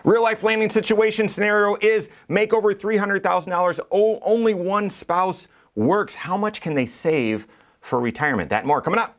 Real life landing situation scenario is make over $300,000. Only one spouse works. How much can they save for retirement? That and more coming up.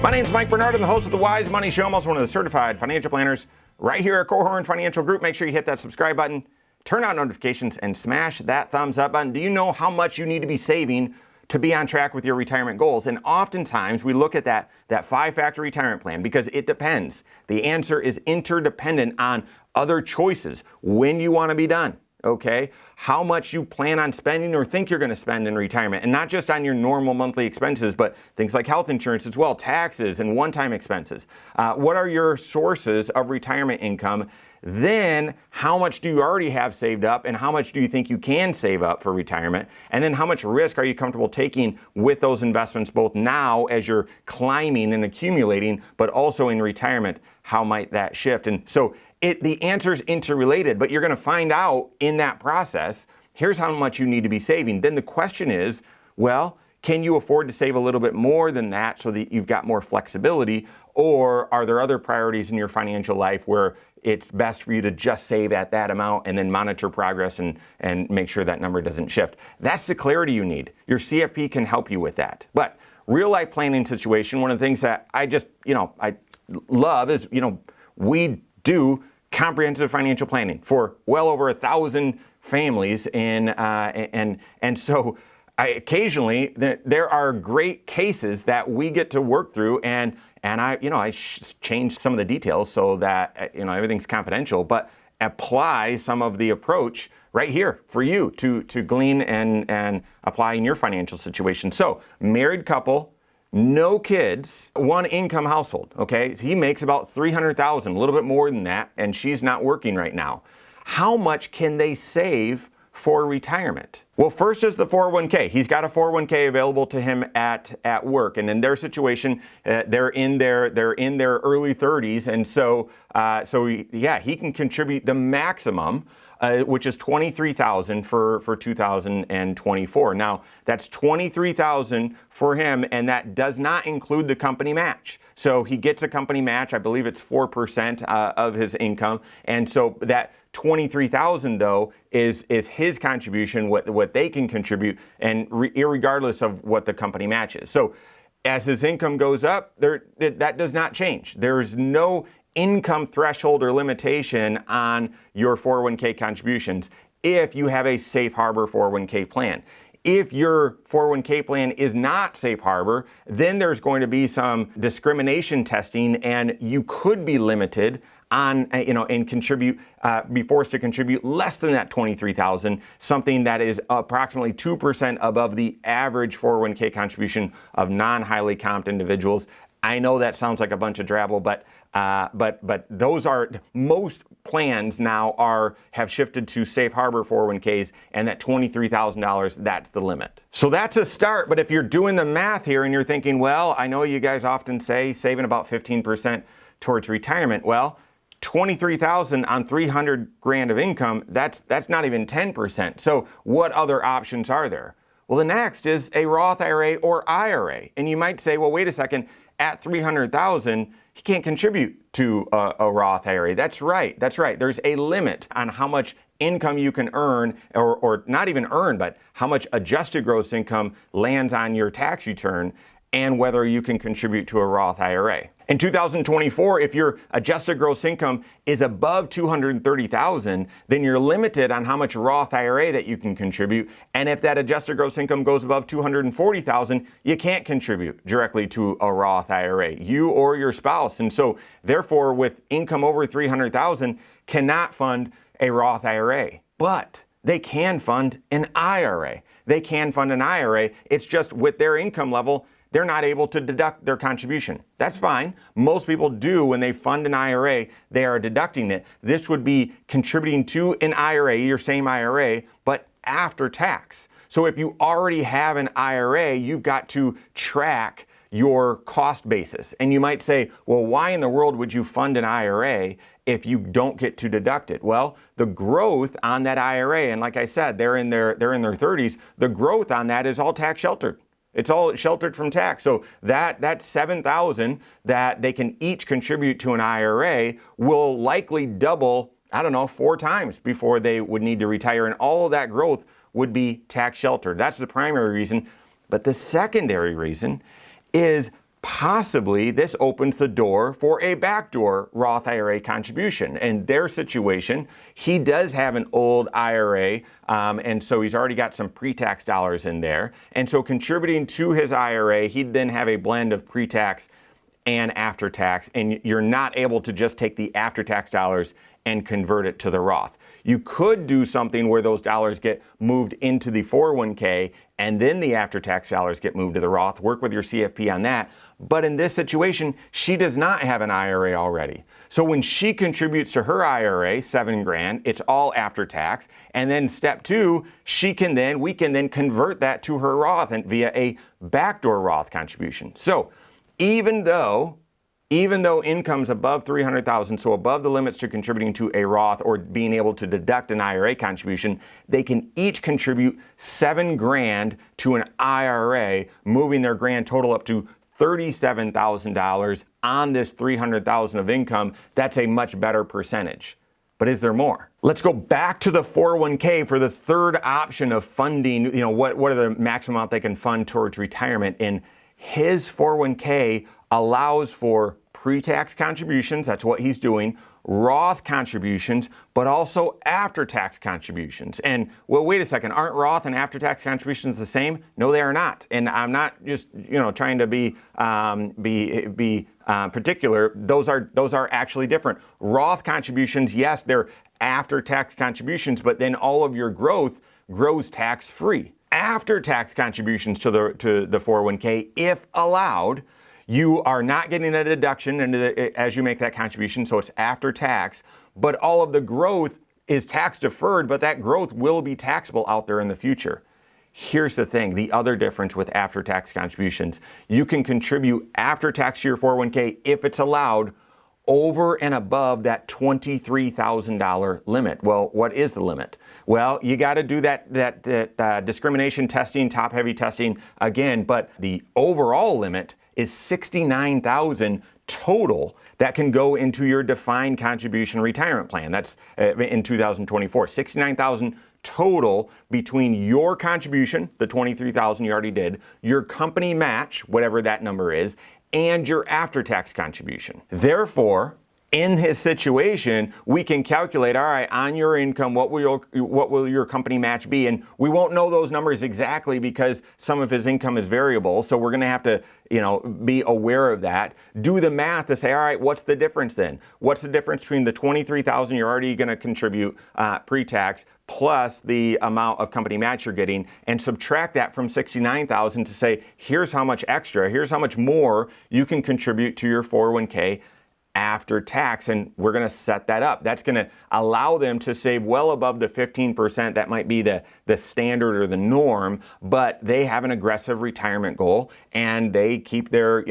My name's Mike Bernard. I'm the host of The Wise Money Show. I'm also one of the certified financial planners right here at Korhorn Financial Group. Make sure you hit that subscribe button, turn on notifications, and smash that thumbs up button. Do you know how much you need to be saving to be on track with your retirement goals? And oftentimes we look at that 5-factor retirement plan because it depends. The answer is interdependent on other choices, when you want to be done. Okay, how much you plan on spending or think you're going to spend in retirement, and not just on your normal monthly expenses, but things like health insurance as well, taxes and one-time expenses. What are your sources of retirement income? Then how much do you already have saved up, and how much do you think you can save up for retirement? And then how much risk are you comfortable taking with those investments, both now as you're climbing and accumulating, but also in retirement? How might that shift? And so the answer is interrelated, but you're going to find out in that process, here's how much you need to be saving. Then the question is, well, can you afford to save a little bit more than that so that you've got more flexibility? Or are there other priorities in your financial life where it's best for you to just save at that amount and then monitor progress and make sure that number doesn't shift? That's the clarity you need. Your CFP can help you with that. But real life planning situation, one of the things that I love is, we do comprehensive financial planning for well over 1,000 families, and so occasionally there are great cases that we get to work through, and I change some of the details so that everything's confidential, but apply some of the approach right here for you to glean and apply in your financial situation. So married couple, no kids, one income household, okay? So he makes about $300,000, a little bit more than that, and she's not working right now. How much can they save for retirement? Well, first is the 401k. He's got a 401k available to him at work, and in their situation, they're in their early 30s, and so he can contribute the maximum, which is $23,000 for 2024. Now, that's $23,000 for him, and that does not include the company match. So he gets a company match. I believe it's 4% of his income, and so that $23,000 though is his contribution, what they can contribute, and irregardless of what the company matches. So as his income goes up, that does not change. There's no income threshold or limitation on your 401k contributions if you have a safe harbor 401k plan. If your 401k plan is not safe harbor, then there's going to be some discrimination testing, and you could be limited on, and be forced to contribute less than that $23,000, something that is approximately 2% above the average 401k contribution of non-highly comped individuals. I know that sounds like a bunch of drabble, but those are, most plans now have shifted to safe harbor 401ks, and that $23,000, that's the limit. So that's a start, but if you're doing the math here and you're thinking, well, I know you guys often say saving about 15% towards retirement. Well, $23,000 on $300,000 of income, that's not even 10%. So what other options are there? Well, the next is a Roth IRA or IRA. And you might say, well, wait a second, at $300,000, he can't contribute to a Roth IRA. That's right. There's a limit on how much income you can earn, or not even earn, but how much adjusted gross income lands on your tax return, and whether you can contribute to a Roth IRA. In 2024, if your adjusted gross income is above $230,000, then you're limited on how much Roth IRA that you can contribute. And if that adjusted gross income goes above $240,000, you can't contribute directly to a Roth IRA, you or your spouse. And so therefore, with income over $300,000, cannot fund a Roth IRA, but they can fund an IRA. It's just with their income level, they're not able to deduct their contribution. That's fine. Most people do when they fund an IRA, they are deducting it. This would be contributing to an IRA, your same IRA, but after tax. So if you already have an IRA, you've got to track your cost basis. And you might say, well, why in the world would you fund an IRA if you don't get to deduct it? Well, the growth on that IRA, and like I said, they're in their 30s, the growth on that is all tax sheltered. It's all sheltered from tax. So that $7,000 that they can each contribute to an IRA will likely double, I don't know, 4 times before they would need to retire. And all of that growth would be tax sheltered. That's the primary reason. But the secondary reason is possibly this opens the door for a backdoor Roth IRA contribution. In their situation, he does have an old IRA, and so he's already got some pre-tax dollars in there. And so contributing to his IRA, he'd then have a blend of pre-tax and after-tax, and you're not able to just take the after-tax dollars and convert it to the Roth. You could do something where those dollars get moved into the 401k and then the after-tax dollars get moved to the Roth. Work with your CFP on that. But in this situation, she does not have an IRA already. So when she contributes to her IRA, $7,000, it's all after tax. And then step 2, we can then convert that to her Roth and via a backdoor Roth contribution. So even though income's above $300,000, so above the limits to contributing to a Roth or being able to deduct an IRA contribution, they can each contribute $7,000 to an IRA, moving their grand total up to $37,000 on this $300,000 of income. That's a much better percentage. But is there more? Let's go back to the 401k for the third option of funding. What are the maximum amount they can fund towards retirement? And his 401k allows for pre-tax contributions, that's what he's doing, Roth contributions, but also after-tax contributions. And, well, wait a second, aren't Roth and after-tax contributions the same? No, they are not. And I'm not just, trying to be particular. Those are actually different. Roth contributions, yes, they're after-tax contributions, but then all of your growth grows tax-free. After-tax contributions to the 401k, if allowed, you are not getting a deduction as you make that contribution, so it's after tax, but all of the growth is tax deferred, but that growth will be taxable out there in the future. Here's the thing, the other difference with after tax contributions. You can contribute after tax to your 401k if it's allowed over and above that $23,000 limit. Well, what is the limit? Well, you got to do that discrimination testing, top-heavy testing again, but the overall limit is $69,000 total that can go into your defined contribution retirement plan. That's in 2024. $69,000 total between your contribution, the $23,000 you already did, your company match, whatever that number is, and your after-tax contribution. Therefore, in his situation, we can calculate, all right, on your income, what will your company match be? And we won't know those numbers exactly because some of his income is variable. So we're going to have to, be aware of that. Do the math to say, all right, what's the difference then? What's the difference between the $23,000 you're already going to contribute pre-tax plus the amount of company match you're getting, and subtract that from $69,000 to say, here's how much extra, here's how much more you can contribute to your 401k after tax, and we're going to set that up. That's going to allow them to save well above the 15%. That might be the standard or the norm, but they have an aggressive retirement goal, and they keep their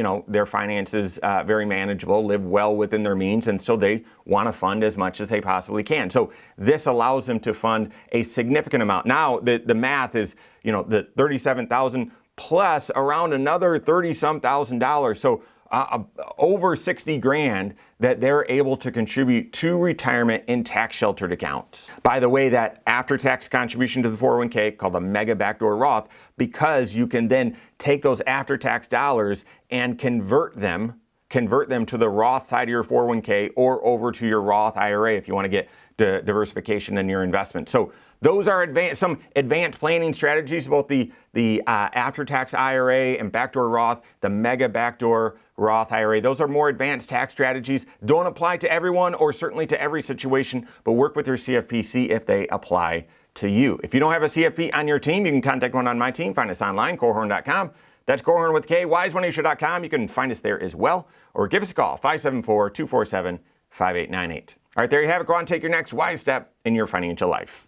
finances very manageable, live well within their means, and so they want to fund as much as they possibly can. So this allows them to fund a significant amount. Now the math is, the $37,000 plus around another $30-some thousand. So over $60,000 that they're able to contribute to retirement in tax sheltered accounts. By the way, that after-tax contribution to the 401k called a mega backdoor Roth, because you can then take those after-tax dollars and convert them to the Roth side of your 401k or over to your Roth IRA if you want to get diversification in your investment. So those are some advanced planning strategies, both the after-tax IRA and backdoor Roth, the mega backdoor Roth IRA. Those are more advanced tax strategies. Don't apply to everyone or certainly to every situation, but work with your CFP, see if they apply to you. If you don't have a CFP on your team, you can contact one on my team. Find us online, Korhorn.com. That's Korhorn with K, wisemoneyshow.com. You can find us there as well, or give us a call, 574-247-5898. All right, there you have it. Go on and take your next wise step in your financial life.